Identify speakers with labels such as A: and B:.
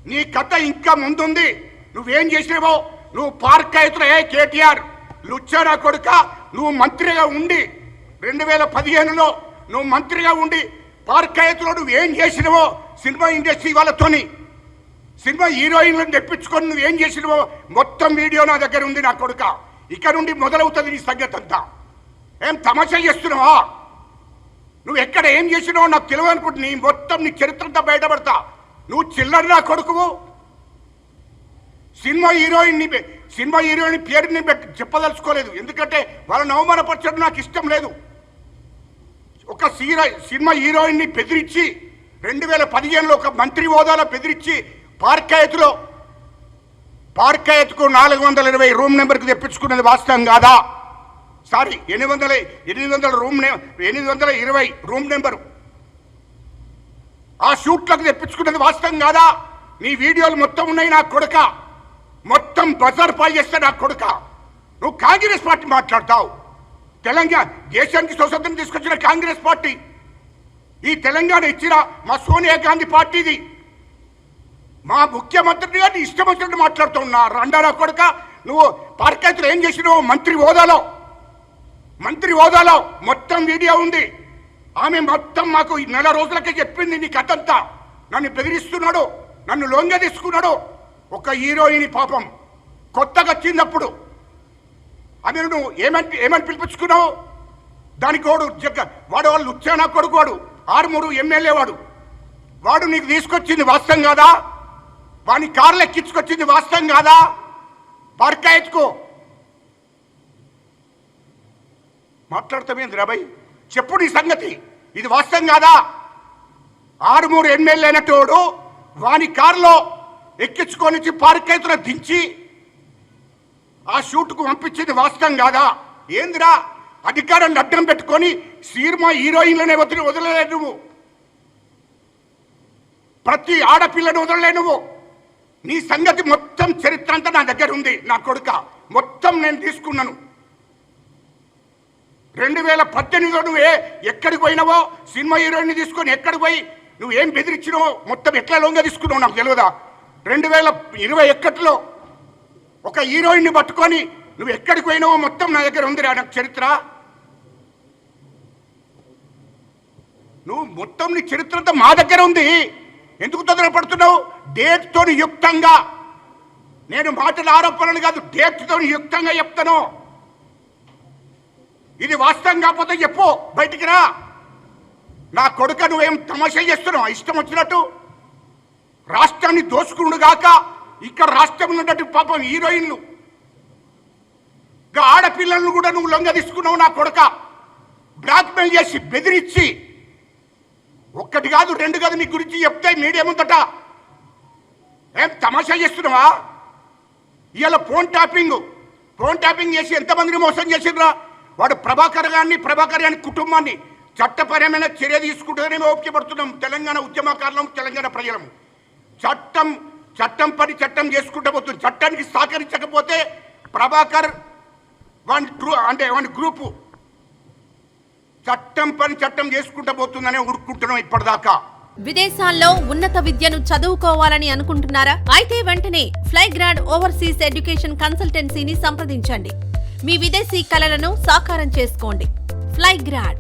A: నీ కథ ఇంకా ముందుంది. నువ్వేం చేసినావో నువ్వు పార్క్ అవుతున్నా. కేటీఆర్ లుచ్చారా కొడుక, నువ్వు మంత్రిగా ఉండి 2015లో నువ్వు మంత్రిగా ఉండి పార్క్ అవుతులో నువ్వేం చేసినావో సినిమా ఇండస్ట్రీ వాళ్ళతోని, సినిమా హీరోయిన్లను తెప్పించుకొని నువ్వేం చేసినావో మొత్తం వీడియో నా దగ్గర ఉంది. నా కొడుక, ఇక్కడ నుండి మొదలవుతుంది నీ సంగతి అంతా. ఏం తమాషా చేస్తున్నావా? నువ్వు ఎక్కడ ఏం చేసినావో నాకు తెలియదు అనుకుంటు. నీ మొత్తం నీ చరిత్రంతా బయటపడతా. నువ్వు చిల్లర నా కొడుకువు. సినిమా హీరోయిన్ పేరుని చెప్పదలుచుకోలేదు, ఎందుకంటే వాళ్ళని అవమానపరచడం నాకు ఇష్టం లేదు. ఒక సినిమా హీరోయిన్ని బెదిరించి 2015లో ఒక మంత్రి హోదాలో బెదిరించి పార్కాయత్కు 420 రూమ్ నెంబర్కి తెప్పించుకున్నది వాస్తవం కాదా? సారీ, 820 రూమ్ నెంబరు ఆ షూట్లకు తెప్పించుకున్నది వాస్తవం కాదా? నీ వీడియోలు మొత్తం ఉన్నాయి నా కొడుక. మొత్తం బజార్ పాలు చేస్తా నా కొడుక. నువ్వు కాంగ్రెస్ పార్టీ మాట్లాడతావు. తెలంగాణ దేశానికి స్వతంత్రం తీసుకొచ్చిన కాంగ్రెస్ పార్టీ, ఈ తెలంగాణ ఇచ్చిన మా సోనియా గాంధీ పార్టీది. మా ముఖ్యమంత్రి గారిని ఇష్టం వచ్చినట్టు మాట్లాడుతున్నా రండారా కొడుక. నువ్వు పార్కాయత్లో ఏం చేసినావు? మంత్రి హోదాలో మొత్తం వీడియో ఉంది. ఆమె మొత్తం మాకు 4 రోజులకే చెప్పింది నీ కథంతా. నన్ను బెదిరిస్తున్నాడు, నన్ను లొంగ తీసుకున్నాడు. ఒక హీరోయిన్ పాపం కొత్తగా వచ్చినప్పుడు ఆమె నువ్వు ఏమని పిలిపించుకున్నావు? దానికి వాడు వాళ్ళు ఉచ్చానా కొడుకు, వాడు ఆర్మూరు ఎమ్మెల్యే, వాడు నీకు తీసుకొచ్చింది వాస్తవం కాదా? వాడిని కార్లు ఎక్కించుకొచ్చింది వాస్తవం కాదా? పార్కాయత్కు మాట్లాడతామేంది రాబాయ్? చెప్పు నీ సంగతి. ఇది వాస్తవం కాదా? ఆర్మూరు ఎమ్మెల్యే అయినట్టు వాని కారులో ఎక్కించుకొని పార్కాయత్లో దించి ఆ షూట్కు పంపించింది వాస్తవం కాదా? ఏందిరా అధికారాన్ని అడ్డం పెట్టుకొని సినిమా హీరోయిన్లనే వదలలే నువ్వు. ప్రతి ఆడపిల్లను వదలలే నువ్వు. నీ సంగతి మొత్తం చరిత్ర అంతా నా దగ్గర ఉంది నా కొడుక. మొత్తం నేను తీసుకున్నాను. 2018లో నువ్వు ఎక్కడికి పోయినావో సినిమా హీరోయిన్ తీసుకొని ఎక్కడికి పోయి నువ్వేం బెదిరించినావో మొత్తం ఎట్లా లొంగ తీసుకున్నావు నాకు తెలియదా? 2021లో ఒక హీరోయిన్ని పట్టుకొని నువ్వు ఎక్కడికి పోయినావో మొత్తం నా దగ్గర ఉంది నాకు చరిత్ర. నువ్వు మొత్తం నీ చరిత్ర అంతా మా దగ్గర ఉంది. ఎందుకు తొందరపడుతున్నావు? డేట్తో యుక్తంగా, నేను మాటల ఆరోపణలు కాదు, డేట్తో యుక్తంగా చెప్తాను. ఇది వాస్తవం కాకపోతే చెప్పు, బయటికి రా. నా కొడుక నువ్వేం తమాషా చేస్తున్నావు ఇష్టం వచ్చినట్టు? రాష్ట్రాన్ని దోసుకుడు గాక ఇక్కడ రాష్ట్రంలో ఉన్నట్టు పాపం హీరోయిన్లు ఆడపిల్లలను కూడా నువ్వు లొంగ తీసుకున్నావు నా కొడుక. బ్లాక్మెయిల్ చేసి బెదిరించి, ఒక్కటి కాదు 2 కాదు నీ గురించి చెప్తే మీడియా ముందట. ఏం తమాషా చేస్తున్నావా? ఇవాళ ఫోన్ ట్యాపింగ్ చేసి ఎంతమందిని మోసం చేసిండ్రా? వాడు ప్రభాకర్ గారి కుటుంబాన్ని చట్టపరమైన చర్య తీసుకుంటుందని మేము ఓపికపడుతున్నాం. తెలంగాణ ఉద్యమకారులం, తెలంగాణ ప్రజలము. చట్టం పని చట్టం చేసుకుంటూ పోతుంది. చట్టానికి సహకరించకపోతే ప్రభాకర్ వాడి గ్రూపు చట్టం పని చట్టం చేసుకుంటూ పోతుందనే ఉడుకుంటున్నాం ఇప్పటిదాకా.
B: విదేశాల్లో ఉన్నత విద్యను చదువుకోవాలని అనుకుంటున్నారా? అయితే వెంటనే ఫ్లైగ్రాడ్ ఓవర్సీస్ ఎడ్యుకేషన్ కన్సల్టెన్సీని సంప్రదించండి. మీ విదేశీ కలలను సాకారం చేసుకోండి. ఫ్లైగ్రాడ్